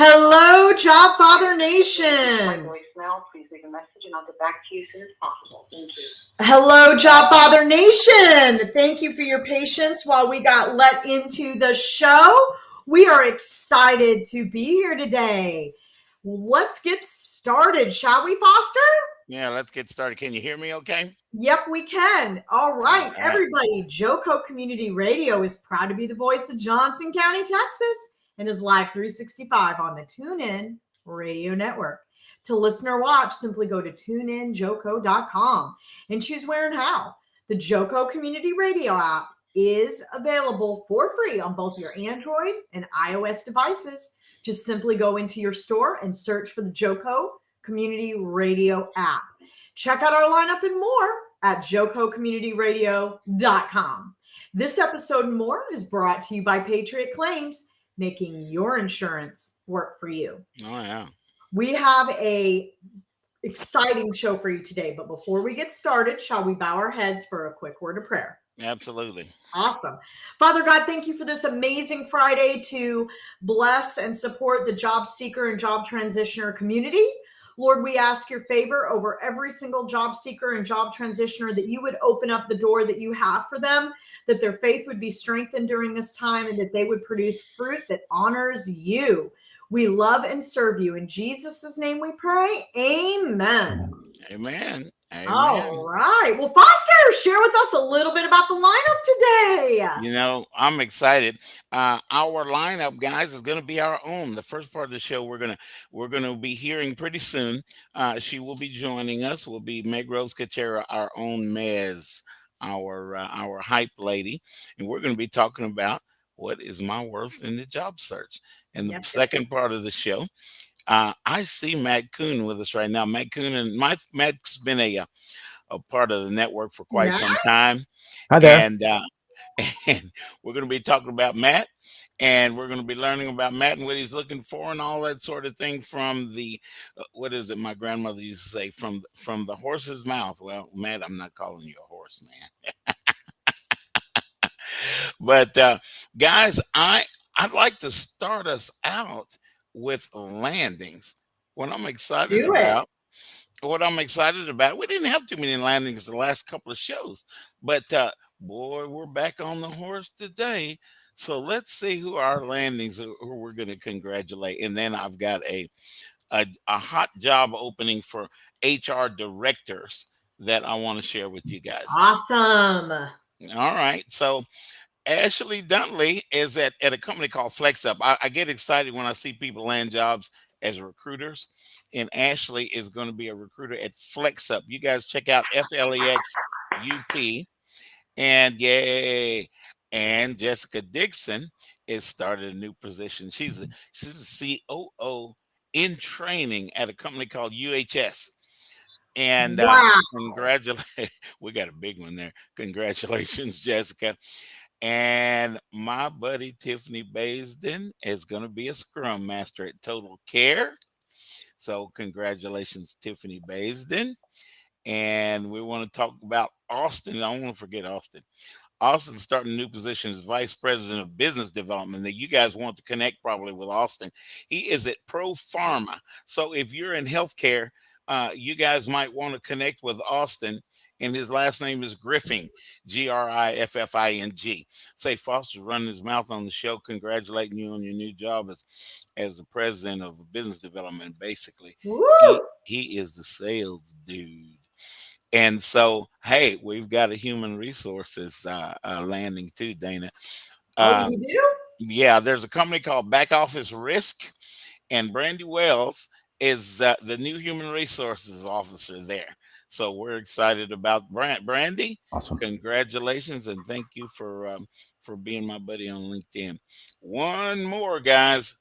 Hello, Jobfather Nation. Voicemail. Please leave a message and I'll get back to you as soon as possible. Thank you. Hello, Jobfather Nation. Thank you for your patience while we got let into the show. We are excited to be here today. Let's get started, shall we, Foster? Yeah, let's get started. Can you hear me okay? Yep, we can. All right, All right. everybody. Joco Community Radio is proud to be the voice of Johnson County, Texas, and is live 365 on the TuneIn Radio Network. To listen or watch, simply go to tuneinjoco.com and choose where and how. The Joco Community Radio app is available for free on both your Android and iOS devices. Just simply go into your store and search for the Joco Community Radio app. Check out our lineup and more at jococommunityradio.com. This episode and more is brought to you by Patriot Claims, making your insurance work for you. Oh, yeah. We have a exciting show for you today, but before we get started, shall we bow our heads for a quick word of prayer? Absolutely. Awesome. Father God, thank you for this amazing Friday to bless and support the job seeker and job transitioner community. Lord, we ask your favor over every single job seeker and job transitioner, that you would open up the door that you have for them, that their faith would be strengthened during this time, and that they would produce fruit that honors you. We love and serve you. In Jesus' name we pray. Amen. Amen. Amen. All right. Well, Foster, share with us a little bit about the lineup today. You know, I'm excited. Our lineup, guys, is going to be our own. The first part of the show we're gonna be hearing pretty soon. She will be joining us. Will be Megrose Quiterio, our own Mez, our hype lady, and we're going to be talking about what is my worth in the job search. And the second part of the show, I see Matt Kuhn with us right now. Matt Kuhn, and Matt's been a part of the network for quite some time. Hi there. And and we're going to be talking about Matt, and we're going to be learning about Matt and what he's looking for and all that sort of thing from the what is it my grandmother used to say, from the horse's mouth. Well, Matt, I'm not calling you a horse, man. But guys, I'd like to start us out with landings. What I'm excited Do it. about what I'm excited about. We didn't have too many landings the last couple of shows, but boy, we're back on the horse today. So let's see who our landings are, who we're going to congratulate. And then I've got a hot job opening for HR directors that I want to share with you guys. Awesome. All right. So Ashley Duntley is at a company called FlexUp. I get excited when I see people land jobs as recruiters, and Ashley is going to be a recruiter at FlexUp. You guys check out FLEXUP, and yay! And Jessica Dixon is started a new position. She's a COO in training at a company called UHS. And Wow. congratulations, we got a big one there. Congratulations, Jessica. And my buddy Tiffany Baisden is going to be a scrum master at Total Care. So congratulations, Tiffany Baisden. And we want to talk about Austin. I don't want to forget Austin. Austin's starting a new position as Vice President of Business Development. That you guys want to connect probably with Austin. He is at Pro Pharma. So if you're in healthcare, you guys might want to connect with Austin. And his last name is Griffing, Griffing. Say Foster's running his mouth on the show, congratulating you on your new job as the president of business development. Basically, he is the sales dude. And so, hey, we've got a human resources landing too, Dana. Oh, you do? Yeah, there's a company called Back Office Risk, and Brandy Wells is the new human resources officer there. So we're excited about Brandy. Awesome. Congratulations, and thank you for being my buddy on LinkedIn. One more, guys,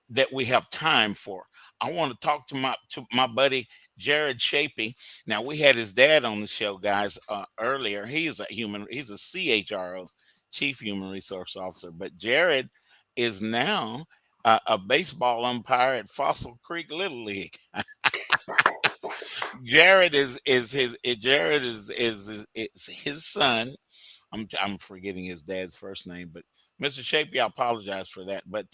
that we have time for. I want to talk to my buddy Jared Shapey. Now, we had his dad on the show, guys, earlier. He's a CHRO, Chief Human Resource Officer. But Jared is now a baseball umpire at Fossil Creek Little League. Jared is his son. I'm forgetting his dad's first name, but Mr. Shapey, I apologize for that. But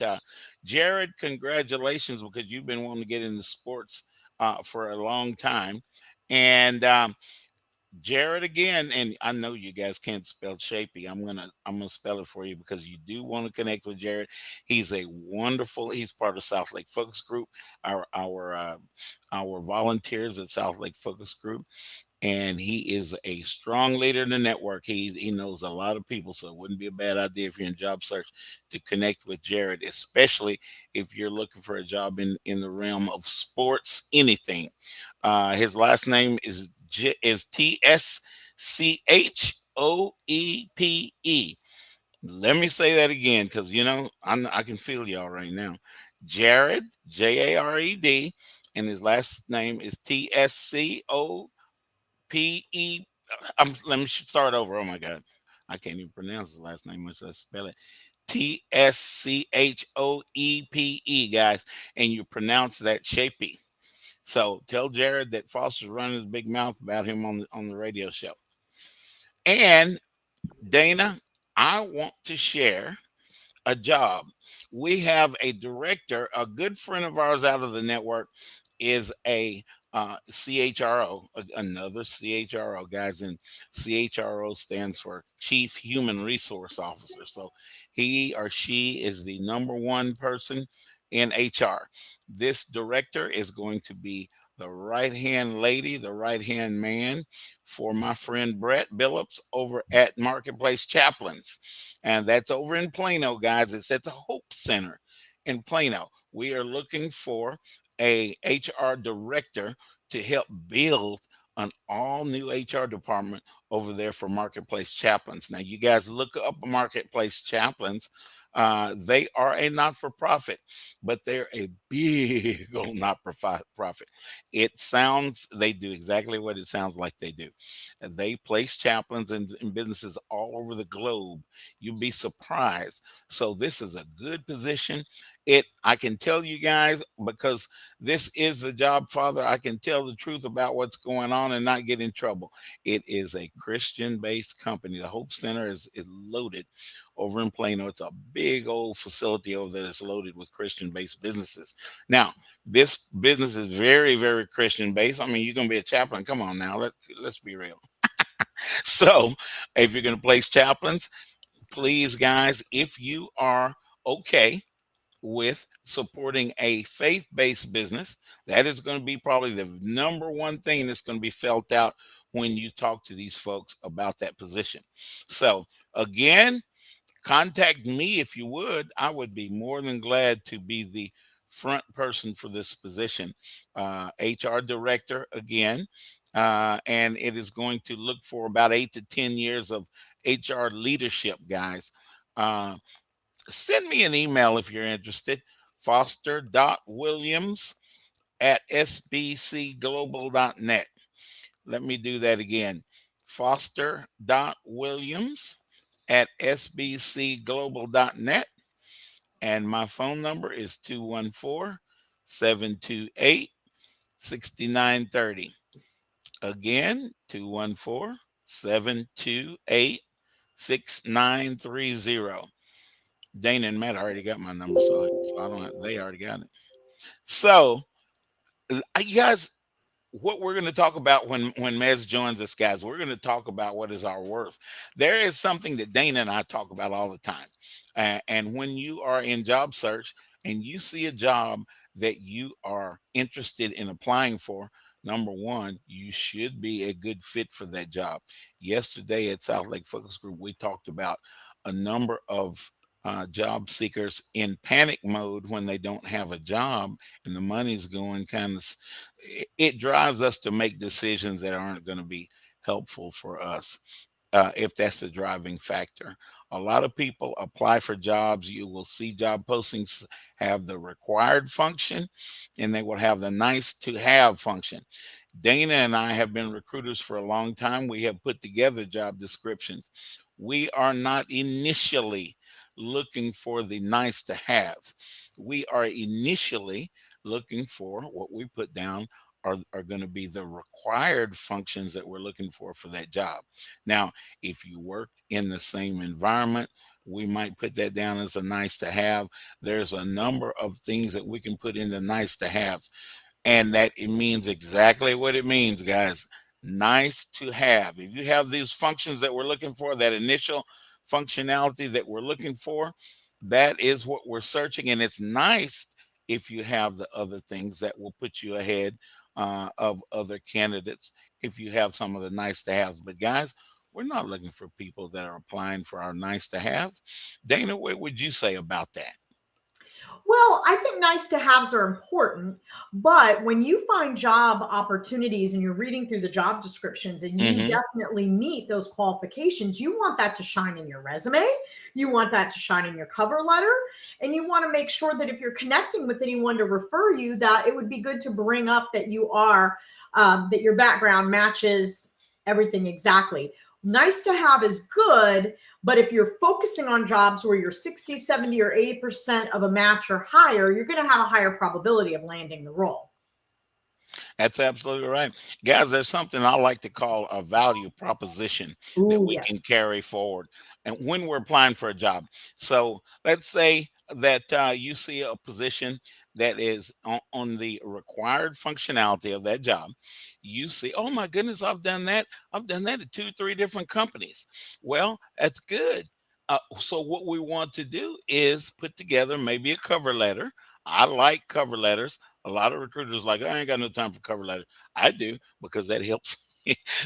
Jared, congratulations, because you've been wanting to get into sports for a long time. And Jared again, and I know you guys can't spell Shapey. I'm gonna spell it for you because you do want to connect with Jared. He's a wonderful. He's part of South Lake Focus Group, our volunteers at South Lake Focus Group, and he is a strong leader in the network. He knows a lot of people, so it wouldn't be a bad idea if you're in job search to connect with Jared, especially if you're looking for a job in the realm of sports, anything. His last name is Tschoepe. Let me say that again, because I can feel y'all right now. Jared, Jared, and his last name is Tscope. Let me start over. Oh my God, I can't even pronounce his last name, much less spell it. Tschoepe, guys, and you pronounce that Shapey. So tell Jared that Foster's running his big mouth about him on the radio show. And Dana, I want to share a job. We have a director, a good friend of ours out of the network is a CHRO, another CHRO, guys, and CHRO stands for Chief Human Resource Officer. So he or she is the number one person in HR. This director is going to be the right hand lady, the right hand man for my friend Brett Billups over at Marketplace Chaplains. And that's over in Plano, guys. It's at the Hope Center in Plano. We are looking for a HR director to help build an all new HR department over there for Marketplace Chaplains. Now, you guys look up Marketplace Chaplains. They are a not for profit, but they're a big old not for profit. They do exactly what it sounds like they do. They place chaplains in businesses all over the globe. You'd be surprised. So, this is a good position. I can tell you guys, because this is the job father, I can tell the truth about what's going on and not get in trouble. It is a Christian based company. The Hope Center is loaded over in Plano. It's a big old facility over there that's loaded with Christian based businesses. Now, this business is very, very Christian based. I mean, you're going to be a chaplain. Come on now. Let's be real. So, if you're going to place chaplains, please, guys, if you are okay with supporting a faith based business, that is going to be probably the number one thing that's going to be felt out when you talk to these folks about that position. So, again, contact me if you would. I would be more than glad to be the front person for this position. HR director, again, and it is going to look for about 8 to 10 years of HR leadership, guys. Uh, Send me an email if you're interested. Foster.williams at sbcglobal.net. Let me do that again. Foster.williams at sbcglobal.net. And my phone number is 214-728-6930. Again, 214-728-6930. Dana and Matt already got my number, so I don't have, they already got it. So, you guys, what we're going to talk about when Mez joins us, guys, we're going to talk about what is our worth. There is something that Dana and I talk about all the time, and when you are in job search and you see a job that you are interested in applying for, number one, you should be a good fit for that job. Yesterday at South Lake Focus Group, we talked about a number of job seekers in panic mode when they don't have a job and the money's going kind of, it drives us to make decisions that aren't going to be helpful for us, if that's the driving factor. A lot of people apply for jobs. You will see job postings have the required function and they will have the nice to have function. Dana and I have been recruiters for a long time. We have put together job descriptions. We are not initially looking for the nice to have. We are initially looking for what we put down are going to be the required functions that we're looking for that job. Now, if you work in the same environment we might put that down as a nice to have. There's a number of things that we can put in the nice to haves, and that it means exactly what it means, guys. Nice to have. If you have these functions that we're looking for, that initial functionality that we're looking for, that is what we're searching. And it's nice if you have the other things that will put you ahead of other candidates if you have some of the nice to haves. But, guys, we're not looking for people that are applying for our nice to haves. Dana, what would you say about that? Well, I think nice to haves are important, but when you find job opportunities and you're reading through the job descriptions and you Hmm. definitely meet those qualifications, you want that to shine in your resume. You want that to shine in your cover letter. And you want to make sure that if you're connecting with anyone to refer you, that it would be good to bring up that you are, that your background matches everything exactly. Nice to have is good, but if you're focusing on jobs where you're 60, 70, or 80% of a match or higher, you're going to have a higher probability of landing the role. That's absolutely right. Guys, there's something I like to call a value proposition that Ooh, we can yes. carry forward. And when we're applying for a job, so let's say that you see a position that is on the required functionality of that job. You see, oh my goodness, I've done that. I've done that at two, three different companies. Well, that's good. So what we want to do is put together maybe a cover letter. I like cover letters. A lot of recruiters like, I ain't got no time for cover letter. I do, because that helps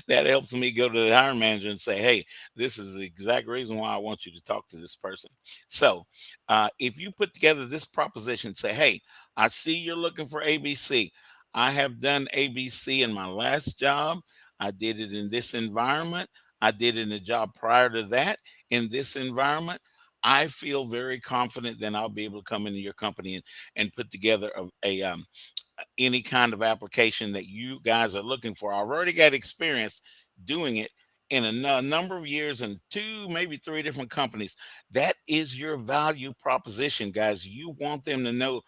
that helps me go to the hiring manager and say, hey, this is the exact reason why I want you to talk to this person. So if you put together this proposition, say, hey, I see you're looking for ABC. I have done ABC in my last job. I did it in this environment. I did it in the job prior to that in this environment. I feel very confident that I'll be able to come into your company and put together any kind of application that you guys are looking for. I've already got experience doing it in a number of years in two, maybe three different companies. That is your value proposition, guys. You want them to know,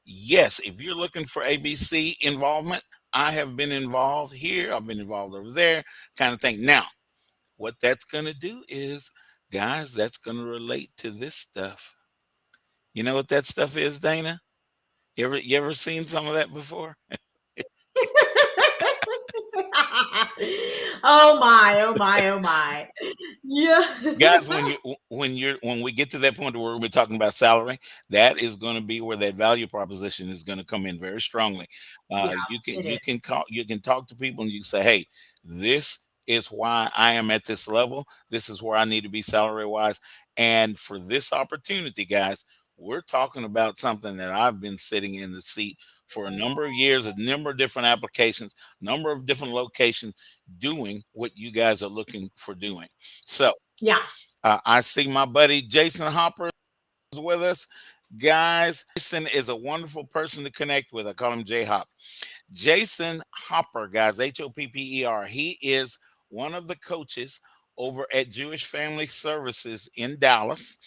yes, if you're looking for ABC involvement, I have been involved here, I've been involved over there, kind of thing. Now, what that's going to do is, guys, that's going to relate to this stuff. You know what that stuff is, Dana? You ever seen some of that before? Oh my, oh my, oh my. Yeah. Guys, when we get to that point where we're talking about salary, that is going to be where that value proposition is going to come in very strongly. Yeah, You can it is. you can talk to people and you say, hey, this is why I am at this level. This is where I need to be salary wise. And for this opportunity, guys, we're talking about something that I've been sitting in the seat for a number of years, a number of different applications, number of different locations, doing what you guys are looking for doing. So Yeah. I see my buddy Jason Hopper is with us. Guys, Jason is a wonderful person to connect with. I call him J Hop. Jason Hopper, guys, Hopper. He is one of the coaches over at Jewish Family Services in Dallas.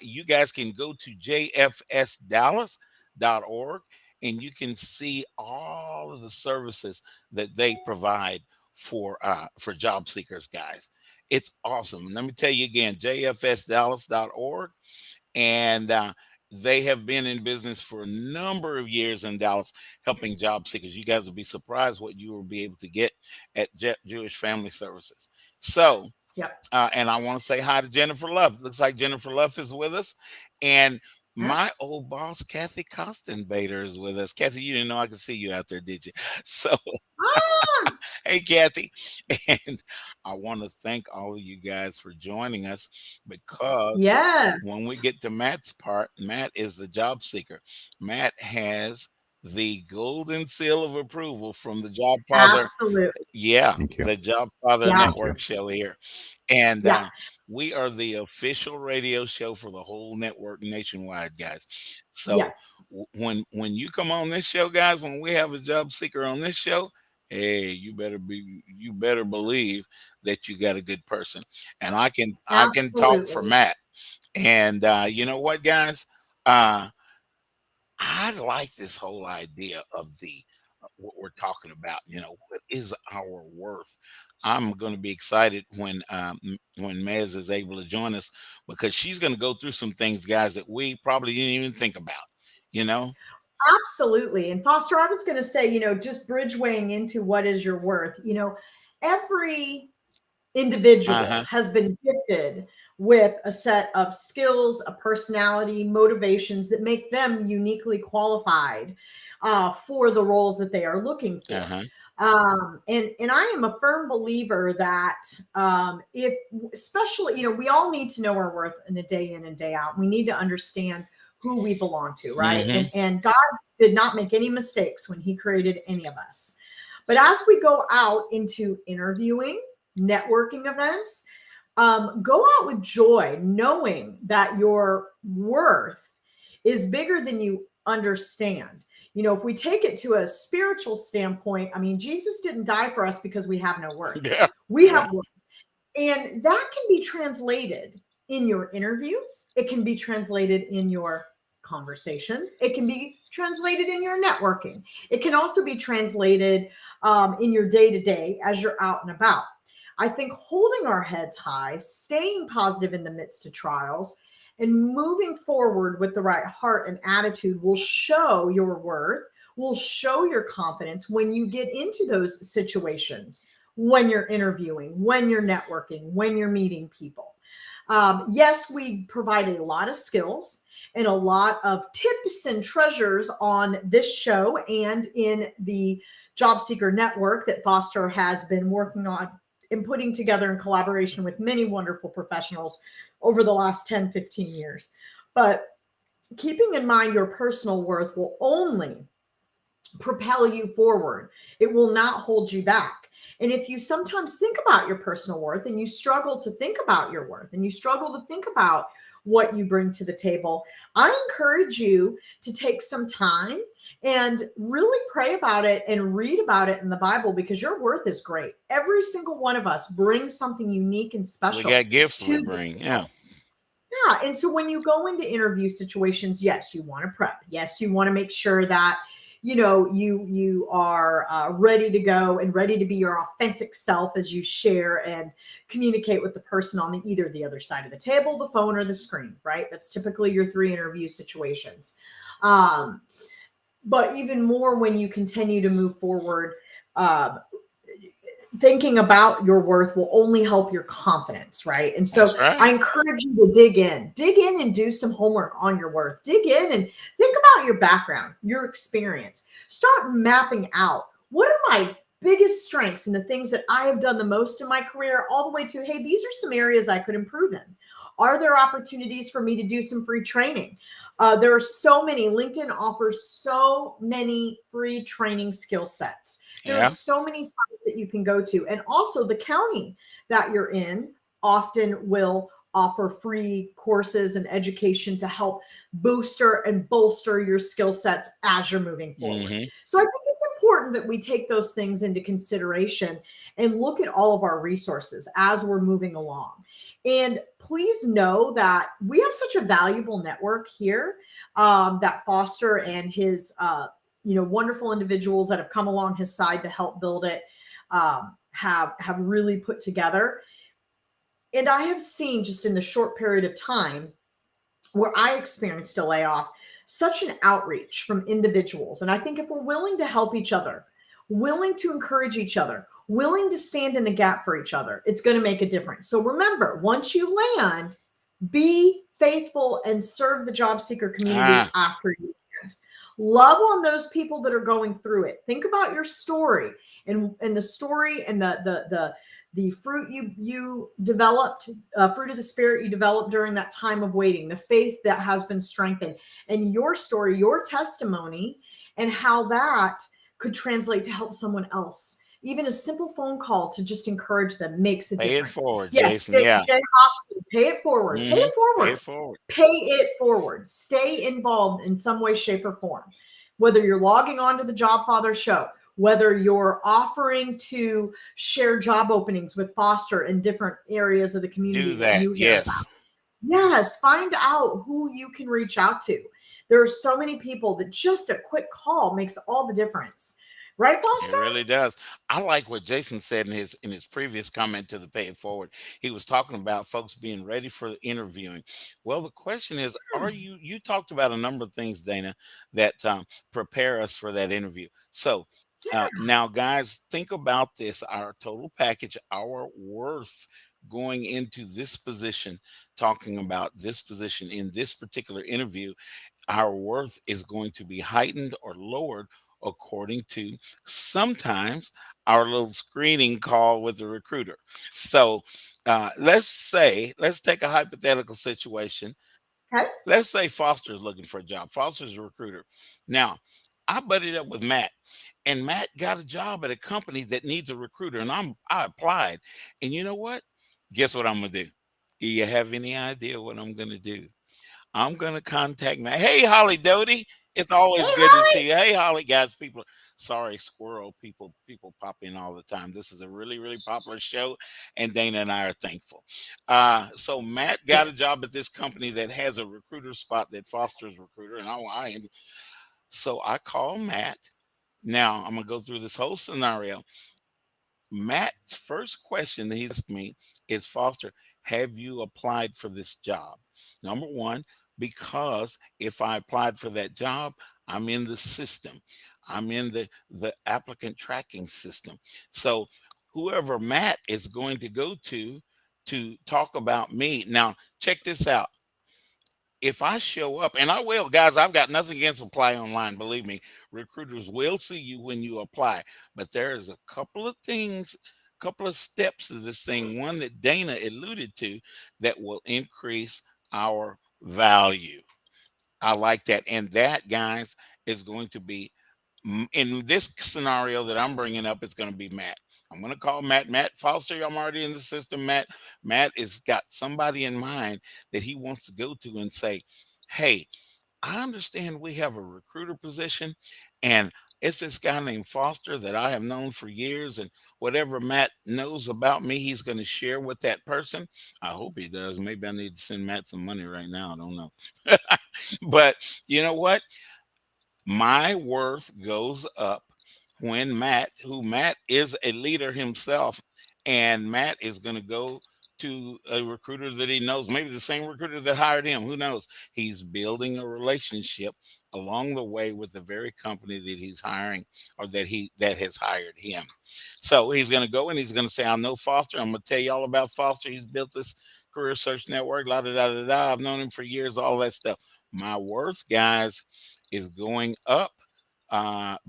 You guys can go to jfsdallas.org and you can see all of the services that they provide for job seekers, guys. It's awesome. Let me tell you again, jfsdallas.org. And they have been in business for a number of years in Dallas, helping job seekers. You guys will be surprised what you will be able to get at Jewish Family Services. So, Yep. and I want to say hi to Jennifer Love. Looks like Jennifer Love is with us, and Yeah. my old boss Kathy Costenbader is with us. Kathy, you didn't know I could see you out there, did you? So, Ah, hey, Kathy, and I want to thank all of you guys for joining us, because when we yes. get to Matt's part, Matt is the job seeker. Matt has the golden seal of approval from the Jobfather. Absolutely. Yeah, Thank you. the Jobfather Yeah. Thank you. Network show here. And Yeah. we are the official radio show for the whole network nationwide, guys. So Yes. when you come on this show, guys, when we have a job seeker on this show, hey, you better believe that you got a good person. And I can talk for Absolutely. Matt. And you know what, guys? I like this whole idea of the what we're talking about. What is our worth? I'm going to be excited when Mez is able to join us, because she's going to go through some things, guys, that we probably didn't even think about. You know. Absolutely. And Foster, I was going to say, just bridgewaying into what is your worth. Every individual Uh-huh. has been gifted with a set of skills, a personality, motivations that make them uniquely qualified for the roles that they are looking for. Uh-huh. And I am a firm believer that if, especially, we all need to know our worth in a day in and day out. We need to understand who we belong to, right? Mm-hmm. And God did not make any mistakes when he created any of us. But as we go out into interviewing, networking events, go out with joy, knowing that your worth is bigger than you understand. If we take it to a spiritual standpoint, I mean, Jesus didn't die for us because we have no worth. Yeah. We Yeah. have worth. And that can be translated in your interviews. It can be translated in your conversations. It can be translated in your networking. It can also be translated in your day-to-day as you're out and about. I think holding our heads high, staying positive in the midst of trials, and moving forward with the right heart and attitude will show your worth, will show your confidence when you get into those situations, when you're interviewing, when you're networking, when you're meeting people. Yes, we provide a lot of skills and a lot of tips and treasures on this show and in the Job Seeker Network that Foster has been working on and putting together in collaboration with many wonderful professionals over the last 10, 15 years. But keeping in mind your personal worth will only propel you forward. It will not hold you back. And if you sometimes think about your personal worth and you struggle to think about your worth and you struggle to think about what you bring to the table, I encourage you to take some time and really pray about it and read about it in the Bible, because your worth is great. Every single one of us brings something unique and We special got gifts to we the bring. Yeah. table. Yeah. And so when you go into interview situations, yes, you want to prep. Yes, you want to make sure that you are ready to go and ready to be your authentic self as you share and communicate with the person on either the other side of the table, the phone, or the screen, right? That's typically your 3 interview situations. But even more when you continue to move forward, thinking about your worth will only help your confidence, right? And so That's right. I encourage you to dig in and do some homework on your worth. Dig in and think about your background, your experience. Start mapping out, what are my biggest strengths and the things that I have done the most in my career, all the way to, hey, these are some areas I could improve in. Are there opportunities for me to do some free training? There are so many. LinkedIn offers so many free training skill sets. There are Yeah. so many sites that you can go to. And also the county that you're in often will offer free courses and education to help booster and bolster your skill sets as you're moving forward. Mm-hmm. So I think it's important that we take those things into consideration and look at all of our resources as we're moving along. And please know that we have such a valuable network here that Foster and his wonderful individuals that have come along his side to help build it have really put together. And I have seen, just in the short period of time where I experienced a layoff, such an outreach from individuals. And I think if we're willing to help each other, willing to encourage each other, willing to stand in the gap for each other, it's going to make a difference. So remember, once you land, be faithful and serve the job seeker community after you land. Love on those people that are going through it. Think about your story and the story and the fruit you developed, fruit of the spirit you developed during that time of waiting, the faith that has been strengthened, and your story, your testimony, and how that could translate to help someone else. Even a simple phone call to just encourage them makes a Pay it difference. forward, Yes, Jason. Yeah. Jay Hobson, pay it forward. Pay Mm-hmm. it forward. Pay it forward. Pay it forward. Stay involved in some way, shape, or form. Whether you're logging on to the Jobfather show, whether you're offering to share job openings with Foster in different areas of the community Do that. you hear Yes. about. Yes, find out who you can reach out to. There are so many people that just a quick call makes all the difference. Right, It Foster? really does. I like what Jason said in his previous comment to the pay it forward. He was talking about folks being ready for interviewing. Well, the question is, are Hmm. you talked about a number of things, Dana, that prepare us for that interview. So now, guys, think about this: our total package, our worth going into this position, talking about this position in this particular interview, our worth is going to be heightened or lowered according to sometimes our little screening call with the recruiter. So let's take a hypothetical situation. Okay. Let's say Foster is looking for a job. Foster's a recruiter. Now, I buddied up with Matt, and Matt got a job at a company that needs a recruiter, and I applied. And you know what? Guess what I'm gonna do? Do you have any idea what I'm gonna do? I'm gonna contact Matt. Hey, Holly Doty. It's Hey, always good to Holly. see you. Hey, Holly, guys. People, sorry, squirrel. People pop in all the time. This is a really popular show, and Dana and I are thankful. So Matt got a job at this company that has a recruiter spot that fosters recruiter, and so I call Matt. Now I'm gonna go through this whole scenario. Matt's first question that he's asked me is, Foster, have you applied for this job? Number one, because if I applied for that job, I'm in the system. I'm in the applicant tracking system. So whoever Matt is going to go to talk about me. Now, check this out. If I show up, and I will, guys, I've got nothing against apply online. Believe me, recruiters will see you when you apply. But there is a couple of things, couple of steps to this thing. One that Dana alluded to that will increase our value. I like that. And that, guys, is going to be in this scenario that I'm bringing up, it's going to be Matt. I'm going to call Matt. Matt Foster, I'm already in the system. Matt has got somebody in mind that he wants to go to and say, hey, I understand we have a recruiter position, and it's this guy named Foster that I have known for years. And whatever Matt knows about me, he's going to share with that person. I hope he does. Maybe I need to send Matt some money right now. I don't know. But you know what? My worth goes up when Matt is a leader himself, and Matt is going to go to a recruiter that he knows, maybe the same recruiter that hired him. Who knows? He's building a relationship along the way with the very company that he's hiring or that has hired him. So he's going to go and he's going to say, I know Foster. I'm going to tell you all about Foster. He's built this career search network, la da da da da. I've known him for years, all that stuff. My worth, guys, is going up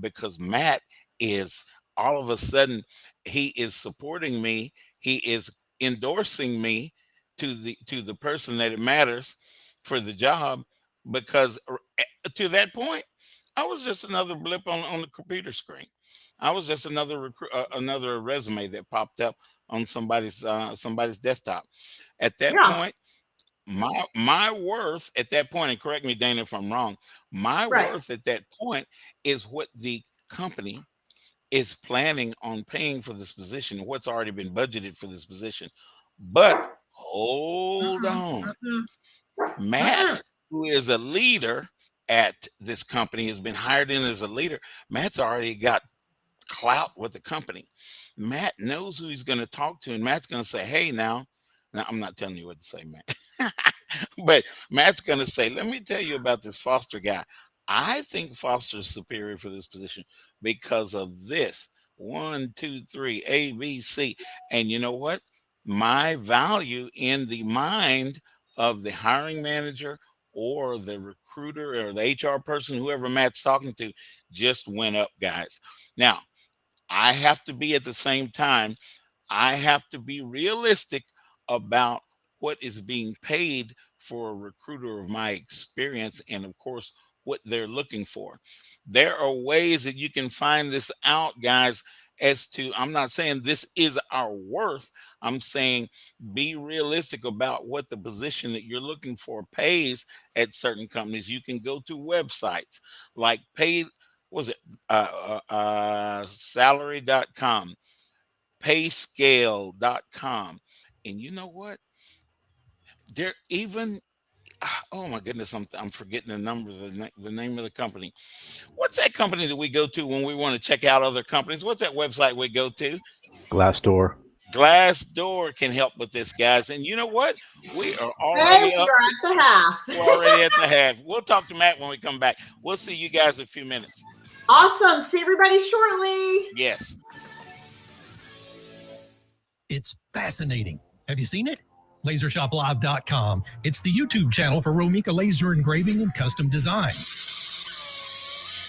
because Matt is all of a sudden he is supporting me. He is endorsing me to the person that it matters for the job because to that point, I was just another blip on the computer screen. I was just another resume that popped up on somebody's desktop. At that Yeah. point, my worth at that point, and correct me, Dana, if I'm wrong, my Right. worth at that point is what the company is planning on paying for this position, what's already been budgeted for this position. But hold Mm-mm, on. mm-mm, mm-mm. Matt, who is a leader at this company, has been hired in as a leader. Matt's already got clout with the company. Matt knows who he's going to talk to, and Matt's going to say, "Hey, now I'm not telling you what to say, Matt, but Matt's going to say, let me tell you about this Foster guy. I think Foster is superior for this position because of this one, two, three, A, B, C, and you know what? My value in the mind of the hiring manager." Or the recruiter or the HR person, whoever Matt's talking to, just went up, guys. Now, I have to be at the same time, I have to be realistic about what is being paid for a recruiter of my experience and, of course, what they're looking for. There are ways that you can find this out, guys. As to, I'm not saying this is our worth. I'm saying be realistic about what the position that you're looking for pays at certain companies. You can go to websites like paid, was it salary.com, payscale.com. And you know what? There even Oh my goodness, I'm forgetting the number, the name of the company. What's that company that we go to when we want to check out other companies? What's that website we go to? Glassdoor. Glassdoor can help with this, guys. And you know what? We are Hey, already we up are to, at the half. we're already at the half. We'll talk to Matt when we come back. We'll see you guys in a few minutes. Awesome. See everybody shortly. Yes. It's fascinating. Have you seen it? LaserShopLive.com. It's the YouTube channel for Romika laser engraving and custom designs.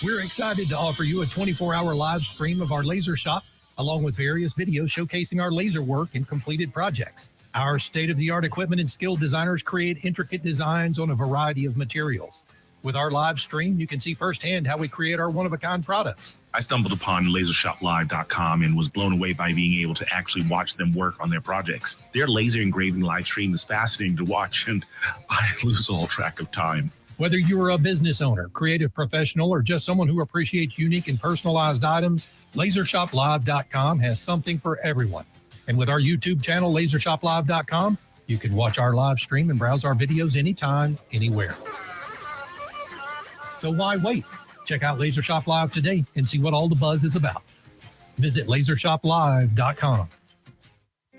We're excited to offer you a 24-hour live stream of our laser shop, along with various videos showcasing our laser work and completed projects. Our state-of-the-art equipment and skilled designers create intricate designs on a variety of materials. With our live stream, you can see firsthand how we create our one-of-a-kind products. I stumbled upon lasershoplive.com and was blown away by being able to actually watch them work on their projects. Their laser engraving live stream is fascinating to watch, and I lose all track of time. Whether you're a business owner, creative professional, or just someone who appreciates unique and personalized items, LaserShopLive.com has something for everyone. And with our YouTube channel, LaserShopLive.com, you can watch our live stream and browse our videos anytime, anywhere. So why wait? Check out Laser Shop Live today and see what all the buzz is about. Visit LaserShopLive.com.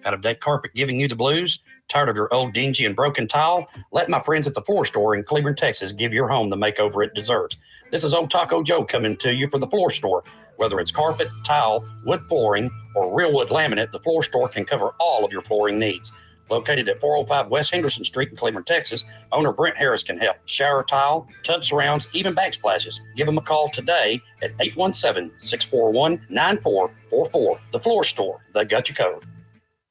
Out-of-date carpet giving you the blues? Tired of your old dingy and broken tile? Let my friends at the Floor Store in Cleveland, Texas give your home the makeover it deserves. This is Old Taco Joe coming to you for the Floor Store. Whether it's carpet, tile, wood flooring, or real wood laminate, the Floor Store can cover all of your flooring needs. Located at 405 West Henderson Street in Cleveland, Texas, owner Brent Harris can help. Shower tile, tub surrounds, even backsplashes. Give him a call today at 817-641-9444. The Floor Store, they got you covered.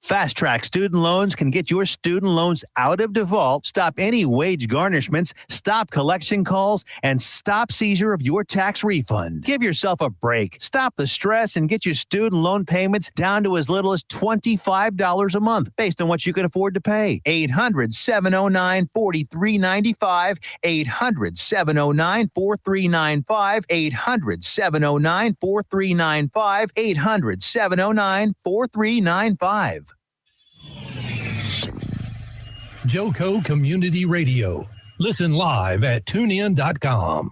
Fast Track Student Loans can get your student loans out of default, stop any wage garnishments, stop collection calls, and stop seizure of your tax refund. Give yourself a break. Stop the stress and get your student loan payments down to as little as $25 a month based on what you can afford to pay. 800-709-4395, 800-709-4395, 800-709-4395, 800-709-4395. Joco Community Radio. Listen live at tunein.com.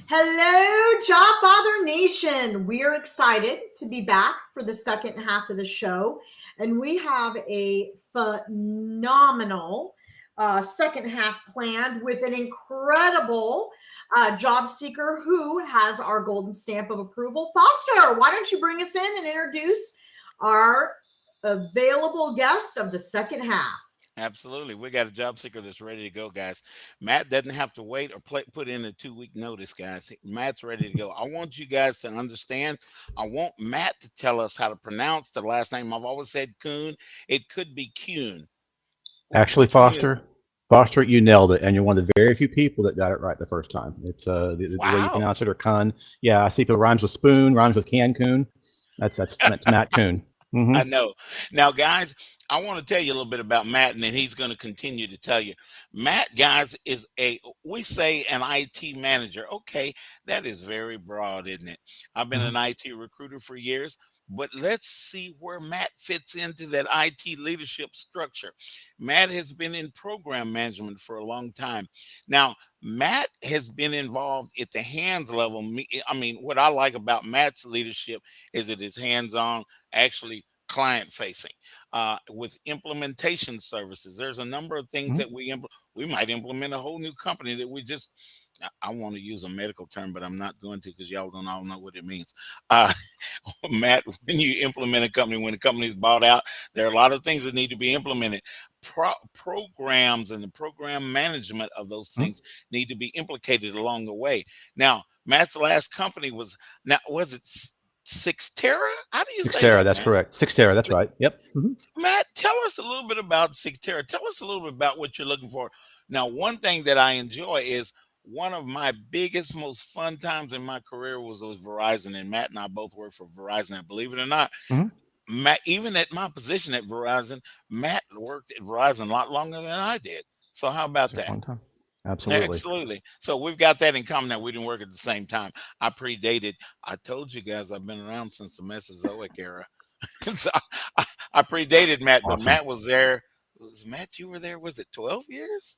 Hello, Jobfather Nation. We are excited to be back for the second half of the show, and we have a phenomenal second half planned with an incredible job seeker who has our golden stamp of approval. Foster, why don't you bring us in and introduce our available guest of the second half? Absolutely. We got a job seeker that's ready to go, guys. Matt doesn't have to wait or put in a 2-week notice, guys. Matt's ready to go. I want you guys to understand. I want Matt to tell us how to pronounce the last name. I've always said Kuhn. It could be Kuhn. Actually, Which one is it? Foster, you nailed it, and you're one of the very few people that got it right the first time. It's the way you Wow. pronounce it, or Kuhn. Yeah, I see people rhymes with spoon, rhymes with Cancun. That's Matt Kuhn. I know. Now, guys, I want to tell you a little bit about Matt, and then he's going to continue to tell you. Matt, guys, is we say an IT manager. Okay, that is very broad, isn't it? I've been an IT recruiter for years, but let's see where Matt fits into that IT leadership structure. Matt has been in program management for a long time. Now, Matt has been involved at the hands level. I mean, what I like about Matt's leadership is it is hands-on, actually client facing, with implementation services. There's a number of things that we might implement a whole new company that we just, I want to use a medical term, but I'm not going to, because y'all don't all know what it means. Matt, when you implement a company, when the company is bought out, there are a lot of things that need to be implemented. Programs and the program management of those things need to be implicated along the way. Now, Matt's last company was it Sixterra? How do you say Sixterra, that? that's Matt? correct. Sixterra, that's right. Yep. Matt, tell us a little bit about Sixterra. Tell us a little bit about what you're looking for. Now, one thing that I enjoy is one of my biggest, most fun times in my career was with Verizon, and Matt and I both work for Verizon. And believe it or not, Matt, even at my position at Verizon, Matt worked at Verizon a lot longer than I did. So how about It's a that? long time. Absolutely. Absolutely. So we've got that in common that we didn't work at the same time. I predated. I told you guys I've been around since the Mesozoic era. So I, I predated Matt, but Awesome. Matt was there. Was Matt? You were there? Was it 12 years?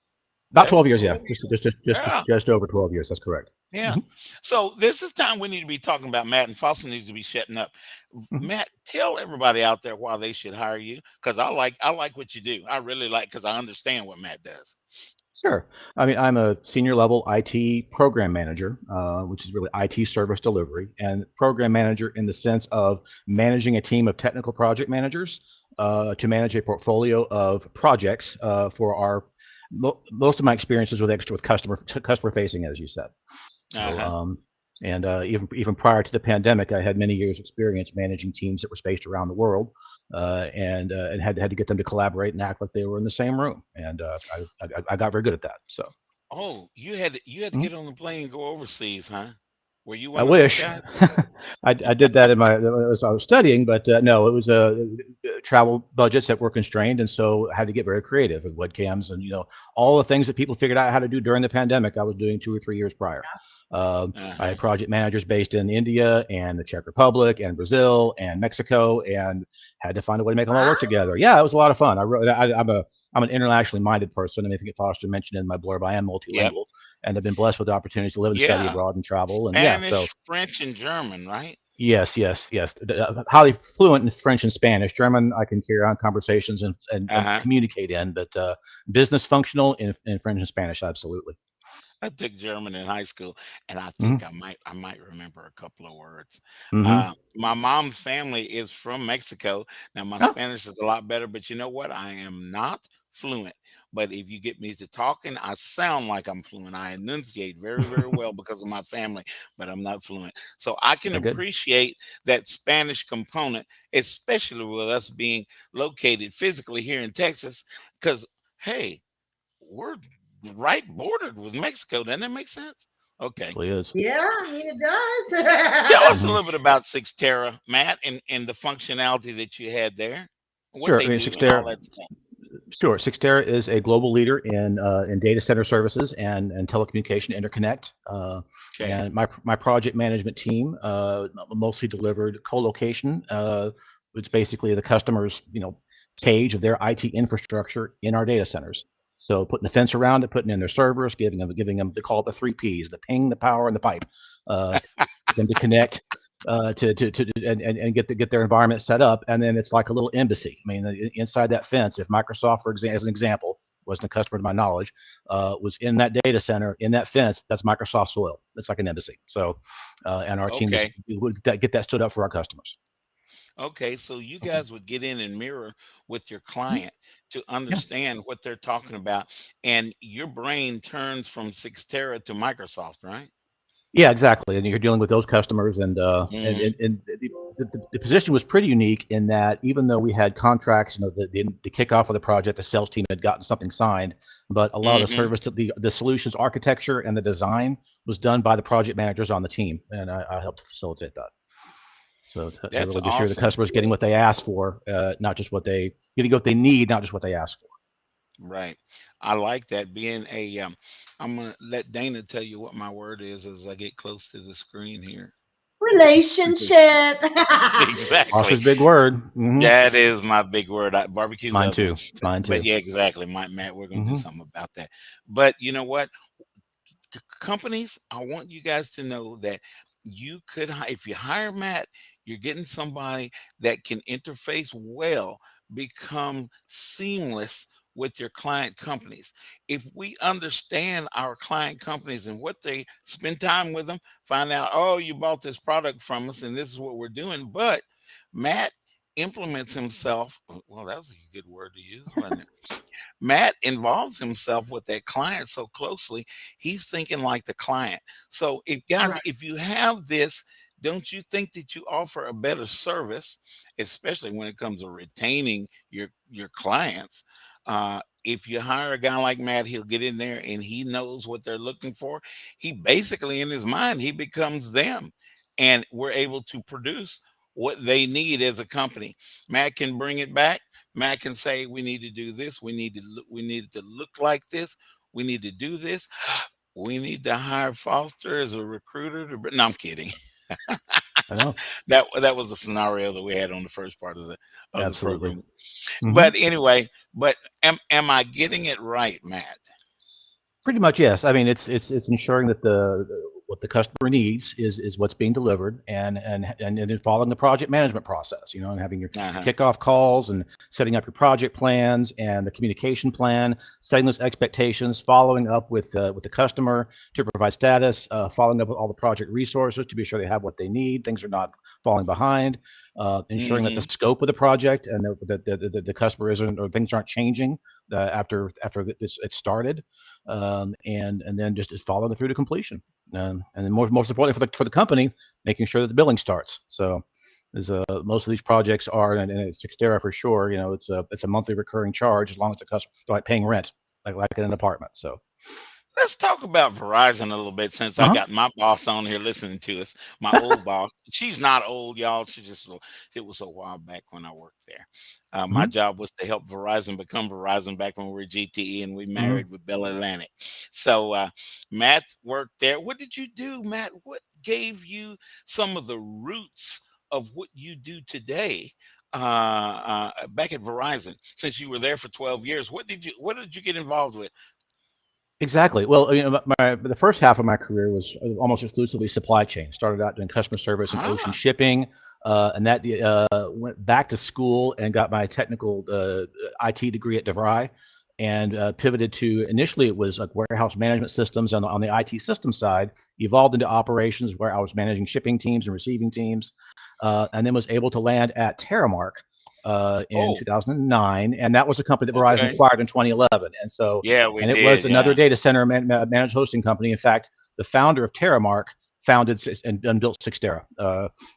About 12 11, years, yeah. 12 years? Just Yeah. just over 12 years. That's correct. Yeah. Mhm, So this is time we need to be talking about Matt, and Foster needs to be shutting up. mhm. Matt, tell everybody out there why they should hire you, because I like what you do. I really like, because I understand what Matt does. Sure. I mean, I'm a senior level IT program manager, which is really IT service delivery, and program manager in the sense of managing a team of technical project managers to manage a portfolio of projects for our most of my experiences with customer facing, as you said. So, Uh-huh. and even prior to the pandemic, I had many years experience managing teams that were spaced around the world, and had to get them to collaborate and act like they were in the same room. And I got very good at that. So Oh, you had to mhm. get on the plane and go overseas, huh? Were you I one of those wish guys? I did that in my as I was studying, but no, it was travel budgets that were constrained, and so I had to get very creative with webcams and all the things that people figured out how to do during the pandemic. I was doing 2 or 3 years prior. I Uh-huh. had project managers based in India and the Czech Republic and Brazil and Mexico, and had to find a way to make them all Wow. work together. Yeah, it was a lot of fun. I'm an internationally minded person. I mean, I think Foster mentioned in my blurb, I am Yep. multilingual, and I've been blessed with the opportunities to live and study Yeah. abroad and travel. And yeah, so Spanish, French, and German, right? yes, yes, yes. Highly fluent in French and Spanish. German, I can carry on conversations and Uh-huh. communicate in, but business functional in French and Spanish, absolutely. I took German in high school, and I Hmm. think I might remember a couple of words. Hmm. My mom's family is from Mexico. Now my Oh, Spanish is a lot better, but you know what? I am not fluent. But if you get me to talking, I sound like I'm fluent. I enunciate very, very well because of my family, but I'm not fluent. So I can very good. appreciate that Spanish component, especially with us being located physically here in Texas, because hey, we're right bordered with Mexico. Doesn't that make sense? Okay. Absolutely is. Yeah, I mean it Tell does. us a Hmm. little bit about Sixterra, Matt, and the functionality that you had there, what Sure. I they mean, do, and all Sixterra. that stuff. Sure. Sixterra is a global leader in data center services and telecommunication interconnect. Okay. And my project management team mostly delivered co-location, which basically the customer's cage of their IT infrastructure in our data centers. So putting the fence around it, putting in their servers, giving them they call it the three Ps: the ping, the power, and the pipe. Get them to connect and get their environment set up, and then it's like a little embassy. I mean, inside that fence, if Microsoft, as an example, wasn't a customer to my knowledge, was in that data center, in that fence, that's Microsoft soil. It's like an embassy. So, and our team Okay. would get that stood up for our customers. Okay. So you Okay. guys would get in and mirror with your Mhm. client to Yeah. understand what they're talking about, and your brain turns from Sixterra to Microsoft, right? Yeah, exactly. And you're dealing with those customers, Hmm. and the position was pretty unique in that even though we had contracts, the kickoff of the project, the sales team had gotten something signed, but a lot of the Hmm. service, to the solutions architecture and the design was done by the project managers on the team, and I helped facilitate that. So to That's really be sure the awesome. customers getting what they asked for, not just getting what they need, not just what they asked for. Right. I like that. I'm gonna let Dana tell you what my word is as I get close to the screen here. Relationship. Exactly. Foster's big word. That is my big word. It's Barbecue's the mine other one. too. It's mine But too. yeah, exactly. Matt, we're gonna do Hmm. something about that. But you know what? Companies, I want you guys to know that if you hire Matt, you're getting somebody that can interface well, become seamless with your client companies. If we understand our client companies and what they spend time with them, find out, oh, you bought this product from us and this is what we're doing. But Matt implements himself. Well, that was a good word to use, wasn't it? Matt involves himself with that client so closely, he's thinking like the client. So, if guys, Right. if you have this, don't you think that you offer a better service, especially when it comes to retaining your clients? If you hire a guy like Matt, he'll get in there and he knows what they're looking for. He basically, in his mind, he becomes them, and we're able to produce what they need as a company. Matt can bring it back. Matt can say, we need to do this. We need it to look like this. We need to do this. We need to hire Foster as a recruiter. No, I'm kidding. I know. That was a scenario that we had on the first part of the Absolutely. program. Mhm. But anyway, am I getting it right, Matt? Pretty much, yes. I mean, it's ensuring that what the customer needs is what's being delivered, and then following the project management process, and having your Uh-huh. kickoff calls and setting up your project plans and the communication plan, setting those expectations, following up with the customer to provide status, following up with all the project resources to be sure they have what they need, things are not falling behind, ensuring that the scope of the project and the customer isn't, or things aren't changing after it started. And then just following it through to completion, and then most importantly for the company, making sure that the billing starts. So, as most of these projects are, and it's Xterra for sure. It's a monthly recurring charge as long as the customer like paying rent, like in an apartment. So, Let's talk about Verizon a little bit, since I got my boss on here listening to us. My old boss. She's not old, y'all. It was a while back when I worked there. My job was to help Verizon become Verizon back when we were GTE, and we married with Bell Atlantic. So Matt worked there. What did you do, Matt? What gave you some of the roots of what you do today? Back at Verizon, since you were there for 12 years, what did you get involved with? Exactly. Well, the first half of my career was almost exclusively supply chain. Started out doing customer service and ocean shipping, and that went back to school and got my technical IT degree at DeVry, and pivoted to, initially it was like warehouse management systems on the IT system side, evolved into operations where I was managing shipping teams and receiving teams, and then was able to land at Terramark in 2009, and that was a company that Verizon acquired in 2011. And so, it was another data center managed hosting company. In fact, the founder of Terramark founded and built Xterra.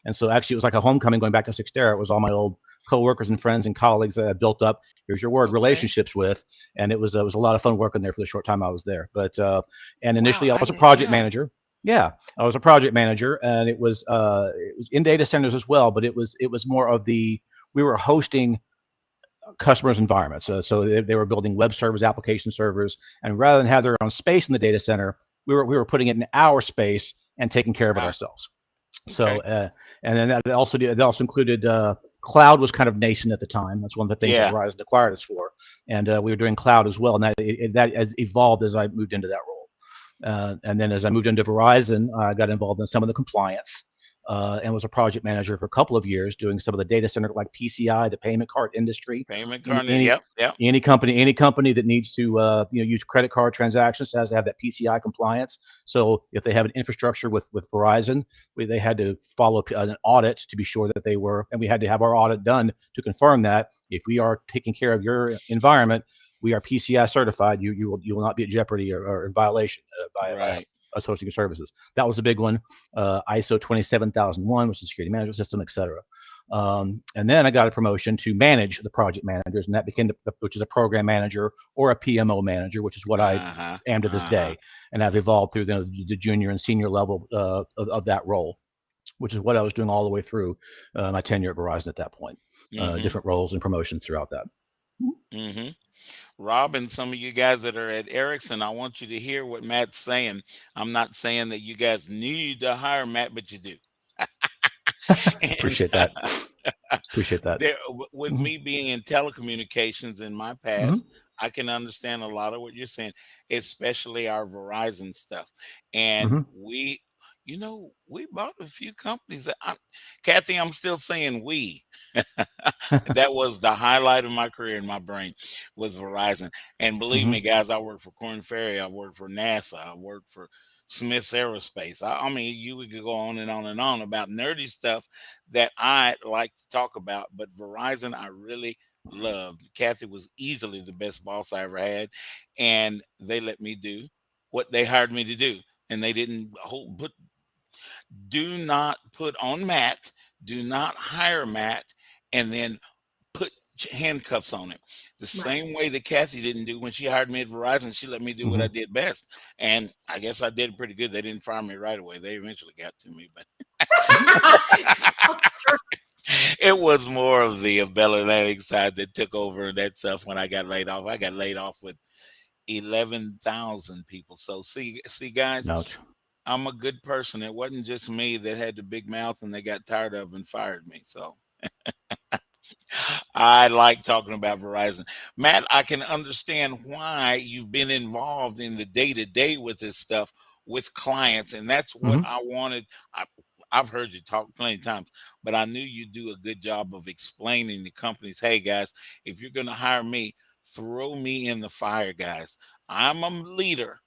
And so actually it was like a homecoming going back to Xterra. It was all my old coworkers and friends and colleagues that I built up, here's your word, relationships with. And it was a lot of fun working there for the short time I was there. But and initially I was a project manager. Yeah, I was a project manager, and it was in data centers as well, but it was more of we were hosting customers' environments. So they were building web servers, application servers, and rather than have their own space in the data center, we were putting it in our space and taking care of it ourselves. So, and then that also included cloud was kind of nascent at the time. That's one of the things that Verizon acquired us for, and we were doing cloud as well, and that has evolved as I moved into that role. And then as I moved into Verizon, I got involved in some of the compliance. And was a project manager for a couple of years, doing some of the data center, like PCI, the payment card industry. Any company that needs to use credit card transactions has to have that PCI compliance. So if they have an infrastructure with Verizon, they had to follow an audit to be sure that they were, and we had to have our audit done to confirm that if we are taking care of your environment, we are PCI certified. You will not be at jeopardy or in violation by us hosting your services. That was a big one. ISO 27001, which is security management system, et cetera. And then I got a promotion to manage the project managers, and that became which is a program manager or a PMO manager, which is what I am to this day. And I've evolved through the junior and senior level of that role, which is what I was doing all the way through my tenure at Verizon at that point. Different roles and promotions throughout that. Rob and some of you guys that are at Ericsson, I want you to hear what Matt's saying. I'm not saying that you guys need to hire Matt, but you do. Appreciate that. Appreciate that. With me being in telecommunications in my past, I can understand a lot of what you're saying, especially our Verizon stuff. And we bought a few companies. Kathy, I'm still saying we. That was the highlight of my career in my brain, was Verizon. And believe me, guys, I worked for Korn Ferry, I worked for NASA, I worked for Smith's Aerospace. I mean, you could go on and on and on about nerdy stuff that I like to talk about, but Verizon I really loved. Kathy was easily the best boss I ever had, and they let me do what they hired me to do. And they didn't do not put on Matt, do not hire Matt, and then put handcuffs on him. The same way that Kathy didn't do when she hired me at Verizon. She let me do what I did best. And I guess I did pretty good. They didn't fire me right away. They eventually got to me, but It was more of the Bell Atlantic side that took over that stuff when I got laid off. I got laid off with 11,000 people. So see, guys, Ouch. I'm a good person. It wasn't just me that had the big mouth and they got tired of and fired me. So I like talking about Verizon. Matt, I can understand why you've been involved in the day to day with this stuff with clients. And that's what Hmm. I wanted. I, I've heard you talk plenty of times, but I knew you do a good job of explaining to companies, hey, guys, if you're going to hire me, throw me in the fire, guys. I'm a leader.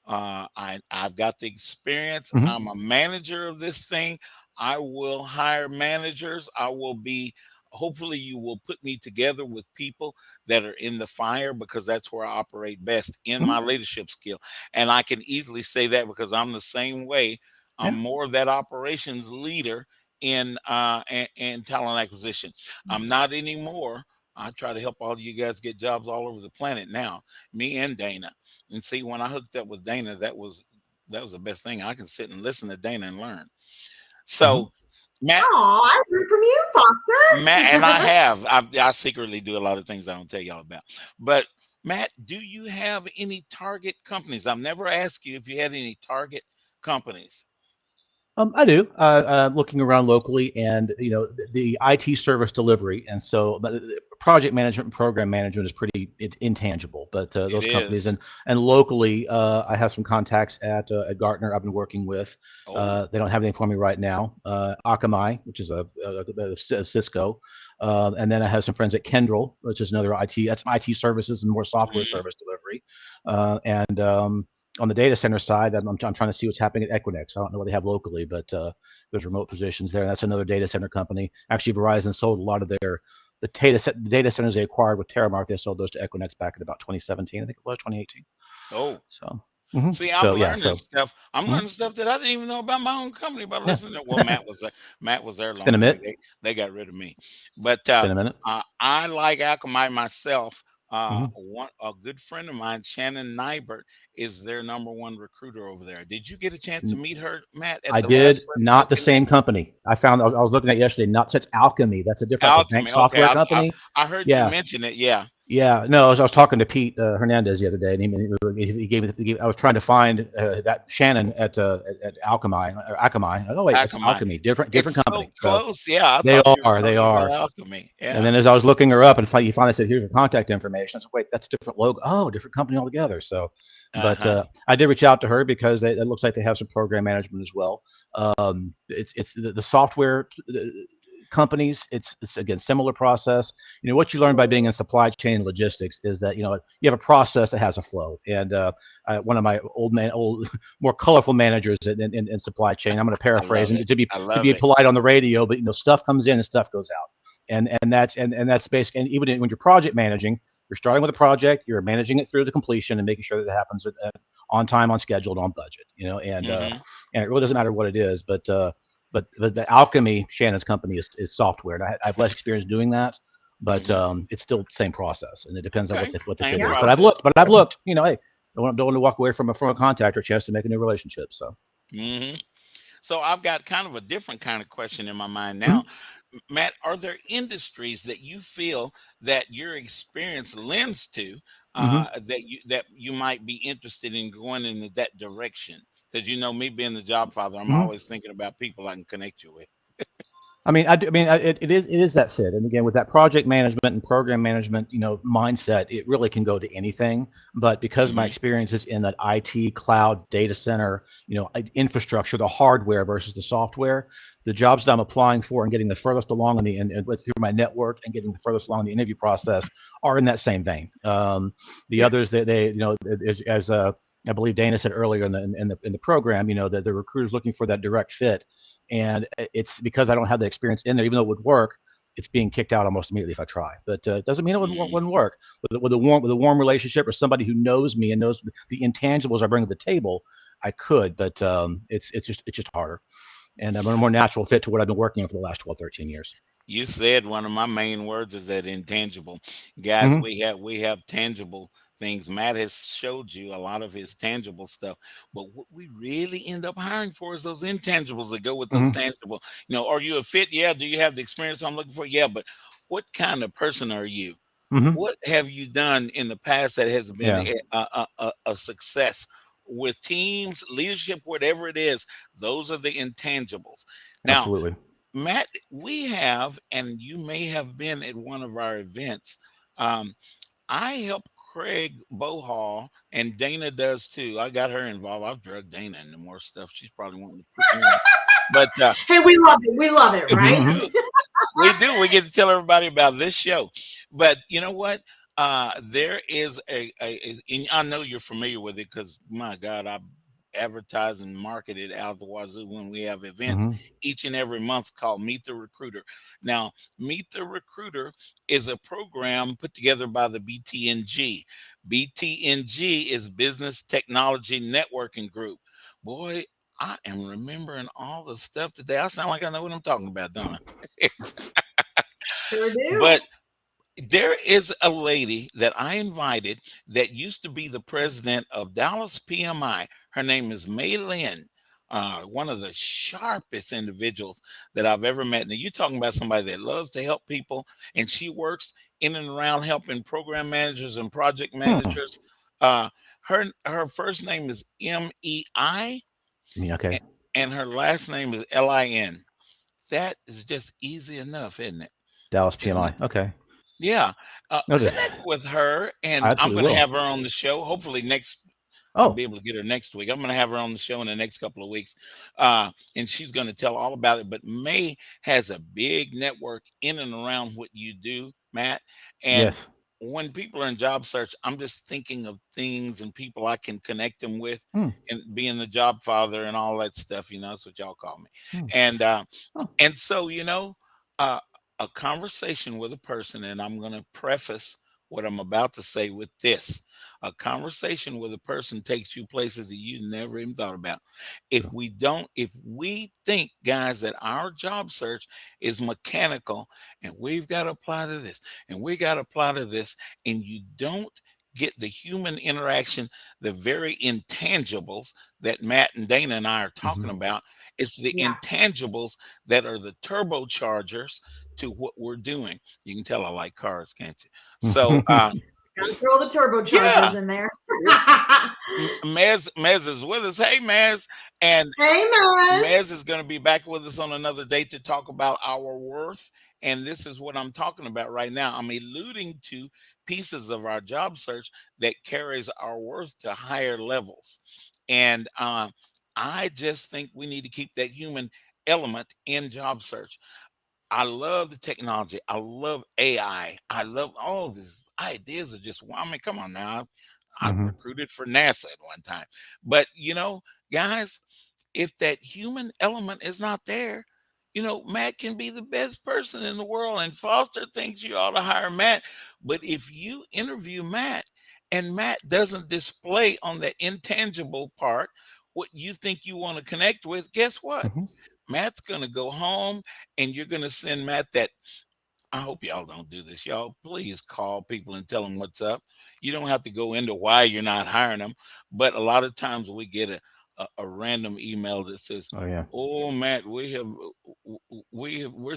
I've got the experience. Hmm. I'm a manager of this thing. I will hire managers. I will be hopefully you will put me together with people that are in the fire because that's where I operate best in Hmm. my leadership skill. And I can easily say that because I'm the same way. I'm Yeah. more of that operations leader in talent acquisition. I'm not anymore. I try to help all of you guys get jobs all over the planet now, me and Dana. And see, when I hooked up with Dana, that was the best thing. I can sit and listen to Dana and learn. Hmm. So, Matt, Oh, I heard from you, Matt, and I Foster. have. I secretly do a lot of things I don't tell y'all about. But Matt, do you have any target companies? I've never asked you if you had any target companies. I do. Looking around locally, and the IT service delivery, and so but the project management and program management is it's intangible. But It those companies, is. and locally, I have some contacts at Gartner. I've been working with. Oh, They don't have anything for me right now. Akamai, which is a Cisco, and then I have some friends at Kendall, which is another IT. That's IT services and more software mhm, service delivery, and on the data center side, I'm trying to see what's happening at Equinix. I don't know what they have locally, but there's remote positions there. That's another data center company. Actually, Verizon sold a lot of the data centers they acquired with Terramark. They sold those to Equinix back in about 2017. I think it was 2018. oh. So, See, I'm so yeah, learning so stuff. I'm mhm, learning stuff that I didn't even know about my own company by yeah, listening to. Well, Matt was there. Matt was there it's been long a ago. minute. They got rid of me, but It's been a minute. I like Akamai myself. Hmm. One a good friend of mine, Shannon Nybert, is their number one recruiter over there. Did you get a chance to meet her, Matt, at I the last did. Fresco Not the same convention? company. I was looking at yesterday. Not It's Alchemy. That's a different. That's a bank Alchemy. Okay, software company. I heard you Yeah. mention it. Yeah. Yeah, no, I was talking to Pete Hernandez the other day, and he gave me. I was trying to find that Shannon at Alchemy. Akamai. Oh wait, that's Akamai. Alchemy. Different It's so company. So close. Yeah, I they thought you were are. They talking about are. Alchemy. And Yeah. then as I was looking her up, and he finally said, "Here's her contact information." I said, "Wait, that's a different logo. Oh, different company altogether." So, Uh but huh. I did reach out to her because it looks like they have some program management as well. It's the software companies. It's again similar process. What you learn by being in supply chain and logistics is that you have a process that has a flow. And one of my old more colorful managers in supply chain. I'm going to I paraphrase love and it. I to love be it. polite on the radio, but stuff comes in and stuff goes out. And that's basic. And even when you're project managing, you're starting with a project, you're managing it through to completion and making sure that it happens on time, on schedule, and on budget. Hmm. And it really doesn't matter what it is, but the Alchemy, Shannon's company, is software, and I have less experience doing that, but Hmm. it's still the same process, and it depends on Okay. what the Same fit Yeah. is. process. But I've looked. Hey, don't want to walk away from a contact or a chance to make a new relationship. So, Hmm. So I've got kind of a different kind of question in my mind mhm, now. Matt, are there industries that you feel that your experience lends to mhm, that you might be interested in going in that direction? Because me being the job father, I'm mhm. always thinking about people I can connect you with. I mean, it is that fit, and again, with that project management and program management, mindset, it really can go to anything. But because my Hmm. experience is in that IT, cloud, data center, infrastructure, the hardware versus the software, the jobs that I'm applying for and getting the furthest along through my network and getting the furthest along the interview process are in that same vein. The Yeah. others, they as I believe Dana said earlier in the program, that the recruiter's looking for that direct fit, and it's because I don't have the experience in there, even though it would work. It's being kicked out almost immediately if I try, but it doesn't mean it Hmm. wouldn't work. With a warm relationship or somebody who knows me and knows the intangibles I bring to the table, I could, but it's just harder, and I'm a more natural fit to what I've been working on for the last 12, 13 years. You said one of my main words is that intangible. Guys, Hmm. we have tangible things. Matt has showed you a lot of his tangible stuff, but what we really end up hiring for is those intangibles that go with those Mhm. tangible. Are you a fit? Yeah. Do you have the experience I'm looking for? Yeah. But what kind of person are you? Mhm. What have you done in the past that has been Yeah, a success with teams, leadership, whatever it is? Those are the intangibles. Now, absolutely. Matt, we have, and you may have been at one of our events. Um, I help Craig Bohall, and Dana does too. I got her involved. I've drugged Dana into more stuff. She's probably wanting to put me in. But Hey, we love it. We love it, we Mhm, right? mhm. do. We do. We get to tell everybody about this show. But you know what? There is and I know you're familiar with it because my God, I advertise and market it out the wazoo when we have events Mhm. each and every month called Meet the Recruiter. Now, Meet the Recruiter is a program put together by the BTNG. BTNG is Business Technology Networking Group. Boy, I am remembering all the stuff today. I sound like I know what I'm talking about, don't I? Sure do. But there is a lady that I invited that used to be the president of Dallas PMI. Her name is May Lynn, one of the sharpest individuals that I've ever met. Now, you're talking about somebody that loves to help people, and she works in and around helping program managers and project Hmm. managers. Uh, her first name is MEI, Yeah, okay. and her last name is LIN. That is just easy enough, isn't it? Dallas Isn't PMI. it? Okay. Yeah. Noted. Connect with her, I and I'm absolutely going to will. have her on the show. Hopefully, I'll be Oh, able to get her next week. I'm going to have her on the show in the next couple of weeks, and she's going to tell all about it. But May has a big network in and around what you do, Matt. And yes. when people are in job search, I'm just thinking of things and people I can connect them with, Hmm. and being the job father and all that stuff. That's what y'all call me. Hmm. And Oh, and so, uh, a conversation with a person, and I'm going to preface what I'm about to say with this. A conversation with a person takes you places that you never even thought about. true. If we think, guys, that our job search is mechanical and we've got to apply to this and we got to apply to this, and you don't get the human interaction, the very intangibles that Matt and Dana and I are Mhm. talking about, it's the Yeah. intangibles that are the turbochargers to what we're doing. You can tell I like cars, can't you? So, Gotta throw the turbochargers yeah, in there. well, Mez is with us. Hey, Mez, and Hey, Maz. Mez is going to be back with us on another day to talk about our worth. And this is what I'm talking about right now. I'm alluding to pieces of our job search that carries our worth to higher levels. And I just think we need to keep that human element in job search. I love the technology. I love AI. I love all these ideas are just, well, I mean, come on now. I Mhm. recruited for NASA at one time. But, guys, if that human element is not there, Matt can be the best person in the world. And Foster thinks you ought to hire Matt. But if you interview Matt and Matt doesn't display on the intangible part what you think you want to connect with, guess what? Mhm. Matt's going to go home, and you're going to send Matt that. I hope y'all don't do this. Y'all, please call people and tell them what's up. You don't have to go into why you're not hiring them, but a lot of times we get a random email that says, Oh yeah. "Oh, Matt, we're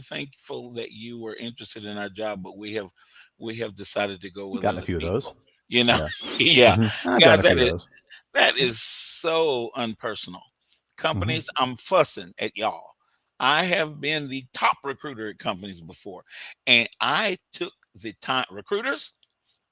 thankful that you were interested in our job, but we have decided to go I've with gotten a other few of those. people." You know, Yeah. yeah, I've gotten guys, a few of those. that is so unpersonal. Mhm. Companies, I'm fussing at y'all. I have been the top recruiter at companies before, and I took the time, recruiters,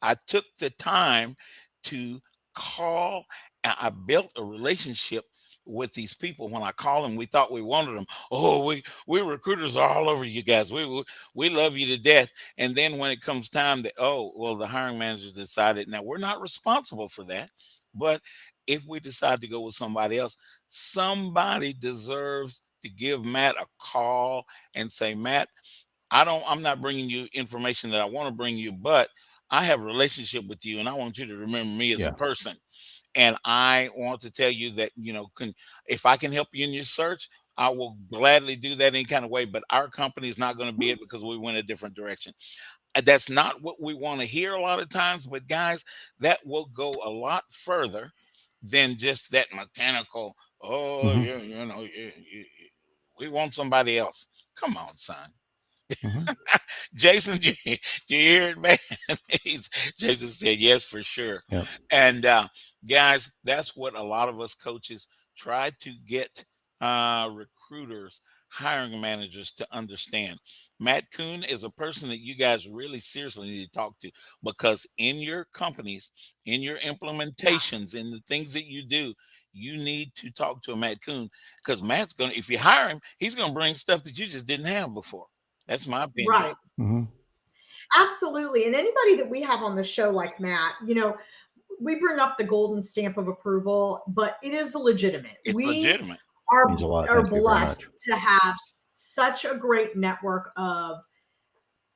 I took the time to call. I built a relationship with these people. When I called them, we thought we wanted them. Oh, we recruiters are all over you guys. We love you to death. And then when it comes time that, oh, well, the hiring manager decided. Now we're not responsible for that, but if we decide to go with somebody else, somebody deserves to give Matt a call and say, Matt, I'm not bringing you information that I want to bring you, but I have a relationship with you and I want you to remember me as a Yeah. person. And I want to tell you that, if I can help you in your search, I will gladly do that any kind of way, but our company is not going to be it because we went a different direction. That's not what we want to hear a lot of times, but guys, that will go a lot further than just that mechanical, oh, Mhm. yeah, we want somebody else. Come on, son. Mhm. Jason, do you hear it, man? Jason said yes for sure. Yep. And guys, that's what a lot of us coaches try to get recruiters, hiring managers to understand. Matt Kuhn is a person that you guys really seriously need to talk to, because in your companies, in your implementations, in the things that you do, you need to talk to a Matt Kuhn, because Matt's going to, if you hire him, he's going to bring stuff that you just didn't have before. That's my opinion. Right. Mhm. Absolutely. And anybody that we have on the show like Matt, we bring up the golden stamp of approval, but it is legitimate. It's We legitimate. Means a lot. are Thank you very much. blessed to have such a great network of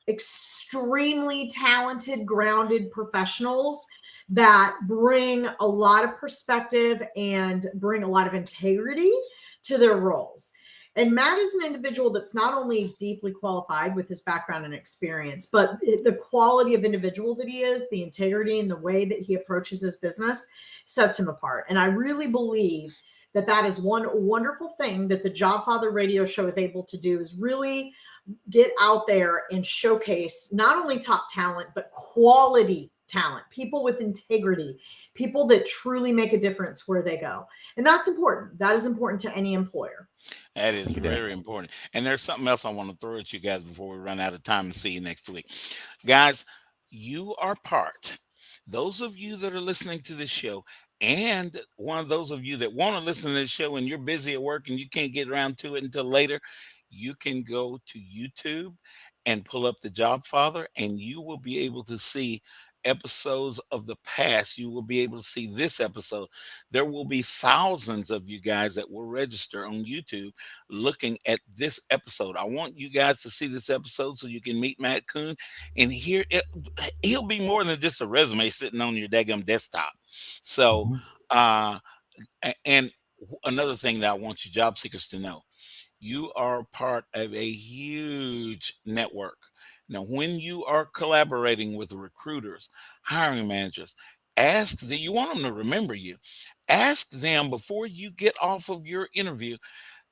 extremely talented, grounded professionals that bring a lot of perspective and bring a lot of integrity to their roles. And Matt is an individual that's not only deeply qualified with his background and experience, but the quality of individual that he is, the integrity and the way that he approaches his business sets him apart. And I really believe that that is one wonderful thing that the Jobfather radio show is able to do, is really get out there and showcase not only top talent, but quality talent, people with integrity, people that truly make a difference where they go. And that's important. That is important to any employer. That is Thank you, Dan. very important. And there's something else I want to throw at you guys before we run out of time and see you next week. Guys, you are part. Those of you that are listening to this show, and one of those of you that want to listen to this show and you're busy at work and you can't get around to it until later, you can go to YouTube and pull up the Jobfather, and you will be able to see episodes of the past. You will be able to see this episode. There will be thousands of you guys that will register on YouTube looking at this episode. I want you guys to see this episode so you can meet Matt Kuhn and hear it. He'll be more than just a resume sitting on your daggum desktop. So, Mhm. and another thing that I want you job seekers to know, you are part of a huge network. Now, when you are collaborating with recruiters, hiring managers, ask that you want them to remember you. Ask them before you get off of your interview,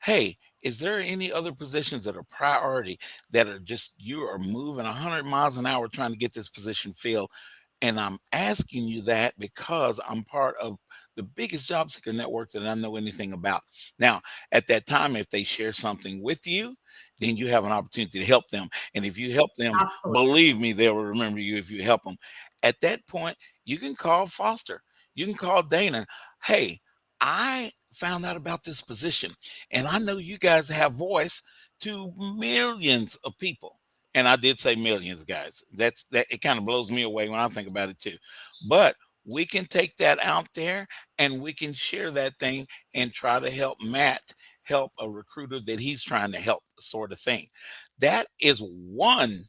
hey, is there any other positions that are priority, that are just, you are moving 100 miles an hour trying to get this position filled? And I'm asking you that because I'm part of the biggest job seeker network that I know anything about. Now, at that time, if they share something with you, then you have an opportunity to help them. And if you help them, Absolutely. believe me, they will remember you if you help them. At that point, you can call Foster. You can call Dana. Hey, I found out about this position, and I know you guys have voice to millions of people. And I did say millions, guys. That it kind of blows me away when I think about it too. But we can take that out there and we can share that thing and try to help Matt help a recruiter that he's trying to help, sort of thing. That is one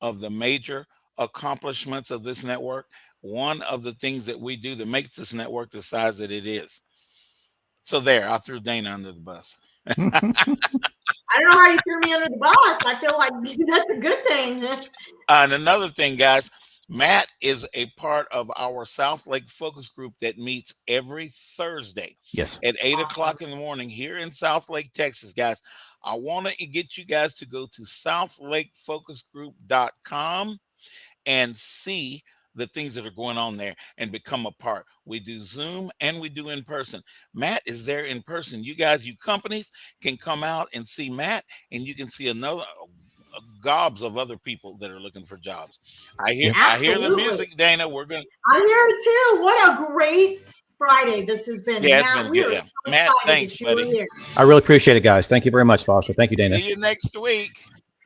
of the major accomplishments of this network. One of the things that we do that makes this network the size that it is. So there, I threw Dana under the bus. I don't know how you threw me under the bus. I feel like that's a good thing. And another thing, guys, Matt is a part of our South Lake Focus Group that meets every Thursday Yes. at 8 Awesome. o'clock in the morning here in South Lake, Texas, guys. I want to get you guys to go to southlakefocusgroup.com and see the things that are going on there and become a part. We do Zoom and we do in person. Matt is there in person. You guys, you companies can come out and see Matt, and you can see another gobs of other people that are looking for jobs. I hear the Absolutely. music, Dana. We're gonna I hear it too. What a great Friday this has been. Yeah, it's Matt, been we good. are Yeah. so Matt, excited thanks, that you were buddy. here. I really appreciate it, guys. Thank you very much, Foster. Thank you, Dana. See you next week.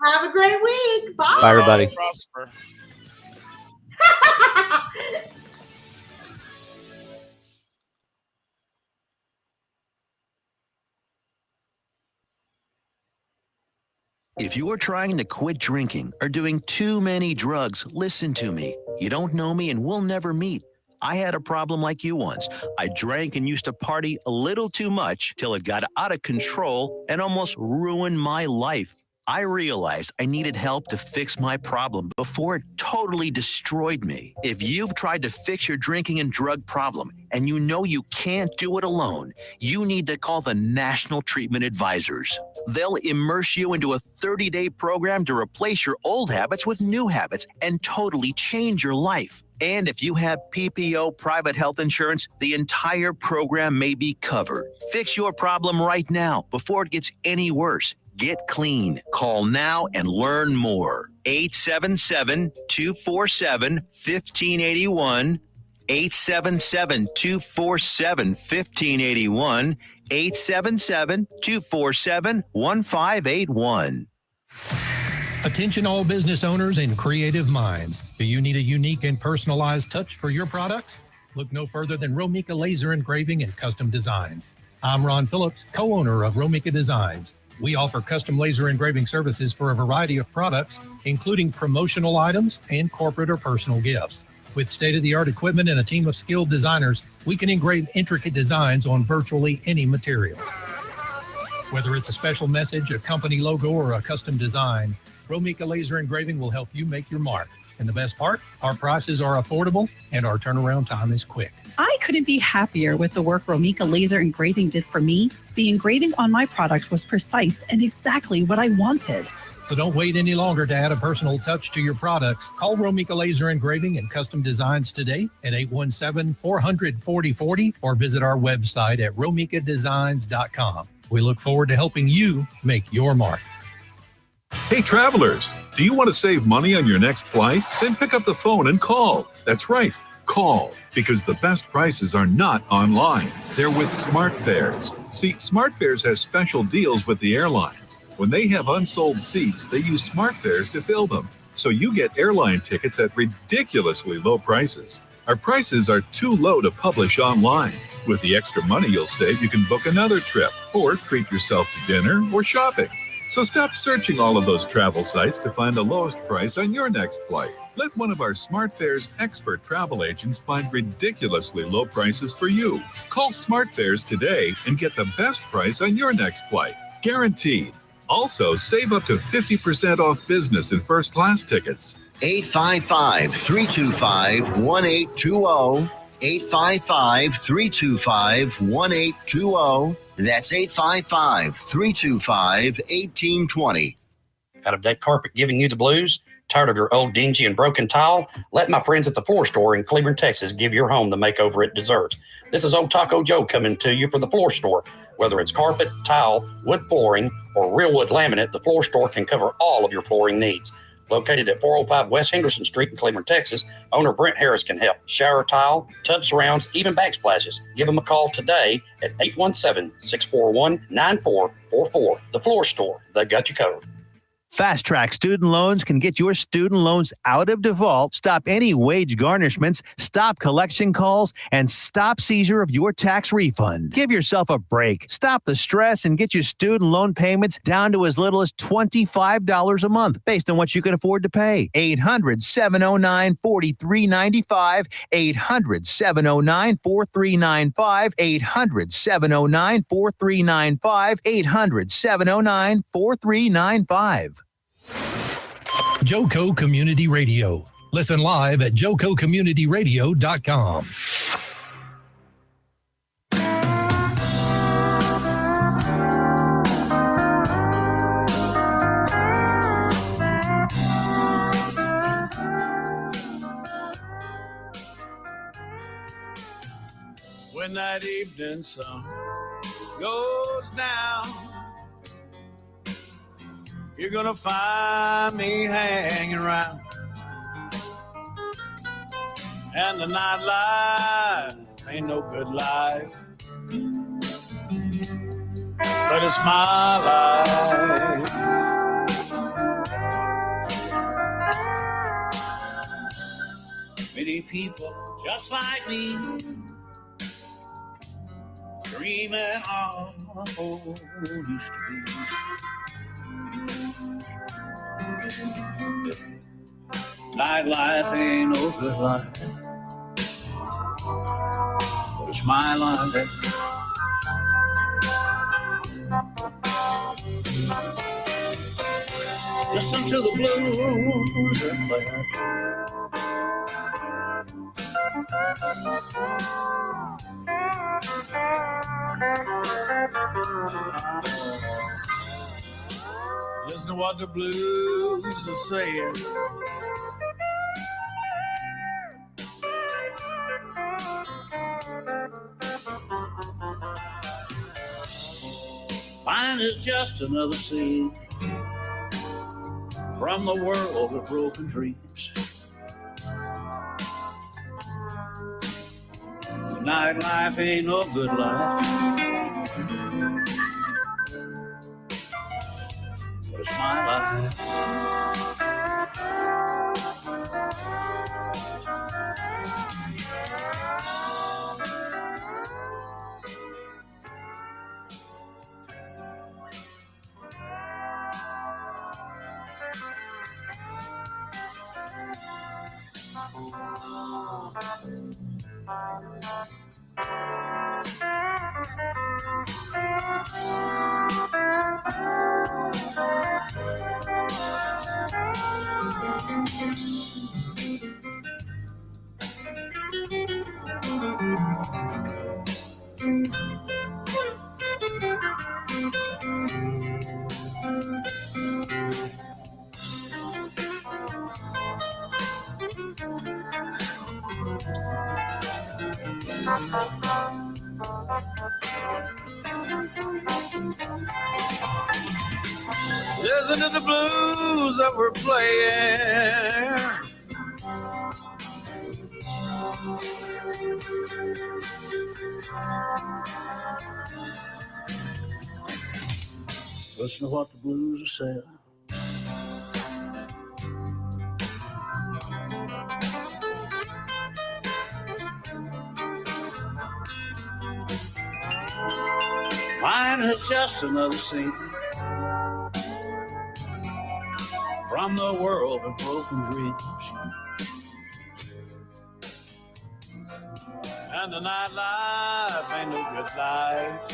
Have a great week. Bye. Bye, everybody. Prosper. If you're trying to quit drinking or doing too many drugs, listen to me. You don't know me and we'll never meet. I had a problem like you once. I drank and used to party a little too much till it got out of control and almost ruined my life. I realized I needed help to fix my problem before it totally destroyed me. If you've tried to fix your drinking and drug problem and you know you can't do it alone, you need to call the National Treatment Advisors. They'll immerse you into a 30-day program to replace your old habits with new habits and totally change your life. And if you have PPO private health insurance, the entire program may be covered. Fix your problem right now before it gets any worse. Get clean. Call now and learn more. 877-247-1581. 877-247-1581. 877-247-1581. Attention all business owners and creative minds. Do you need a unique and personalized touch for your products? Look no further than Romika Laser Engraving and Custom Designs. I'm Ron Phillips, co-owner of Romika Designs. We offer custom laser engraving services for a variety of products, including promotional items and corporate or personal gifts. With state-of-the-art equipment and a team of skilled designers, we can engrave intricate designs on virtually any material. Whether it's a special message, a company logo, or a custom design, Romika Laser Engraving will help you make your mark. And the best part, our prices are affordable and our turnaround time is quick. I couldn't be happier with the work Romika Laser Engraving did for me. The engraving on my product was precise and exactly what I wanted. So don't wait any longer to add a personal touch to your products. Call Romika Laser Engraving and Custom Designs today at 817-400-4040 or visit our website at romikadesigns.com. We look forward to helping you make your mark. Hey travelers, do you want to save money on your next flight? Then pick up the phone and call. That's right, call, because the best prices are not online. They're with SmartFares. See, SmartFares has special deals with the airlines. When they have unsold seats, they use SmartFares to fill them. So you get airline tickets at ridiculously low prices. Our prices are too low to publish online. With the extra money you'll save, you can book another trip or treat yourself to dinner or shopping. So stop searching all of those travel sites to find the lowest price on your next flight. Let one of our SmartFares expert travel agents find ridiculously low prices for you. Call SmartFares today and get the best price on your next flight. Guaranteed. Also, save up to 50% off business and first class tickets. 855-325-1820. 855-325-1820. That's 855-325-1820. Out of dead carpet giving you the blues? Tired of your old dingy and broken tile? Let my friends at the Floor Store in Cleveland, Texas give your home the makeover it deserves. This is Old Taco Joe coming to you for the Floor Store. Whether it's carpet, tile, wood flooring, or real wood laminate, the Floor Store can cover all of your flooring needs. Located at 405 West Henderson Street in Cleveland, Texas, owner Brent Harris can help. Shower tile, tub surrounds, even backsplashes. Give them a call today at 817-641-9444. The Floor Store, they've got you covered. Fast Track Student Loans can get your student loans out of default, stop any wage garnishments, stop collection calls, and stop seizure of your tax refund. Give yourself a break. Stop the stress and get your student loan payments down to as little as $25 a month based on what you can afford to pay. 800-709-4395. 800-709-4395. 800-709-4395. 800-709-4395. Joco Community Radio. Listen live at jococommunityradio.com. When that evening sun goes down, you're gonna find me hanging around. And the nightlife ain't no good life, but it's my life. Many people just like me, dreaming of old used to be. Nightlife ain't no good life, but it's my life. Listen to the blues that play. Listen to what the blues are saying. Mine is just another scene from the world of broken dreams. The nightlife ain't no good life, but it's my life. Listen to the blues that we're playing. Listen to what the blues are saying. Mine is just another scene from the world of broken dreams. And the nightlife ain't no good life,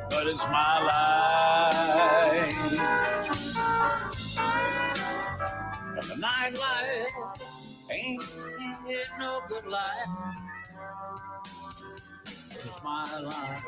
but it's my life. And the nightlife ain't no good life, but it's my life.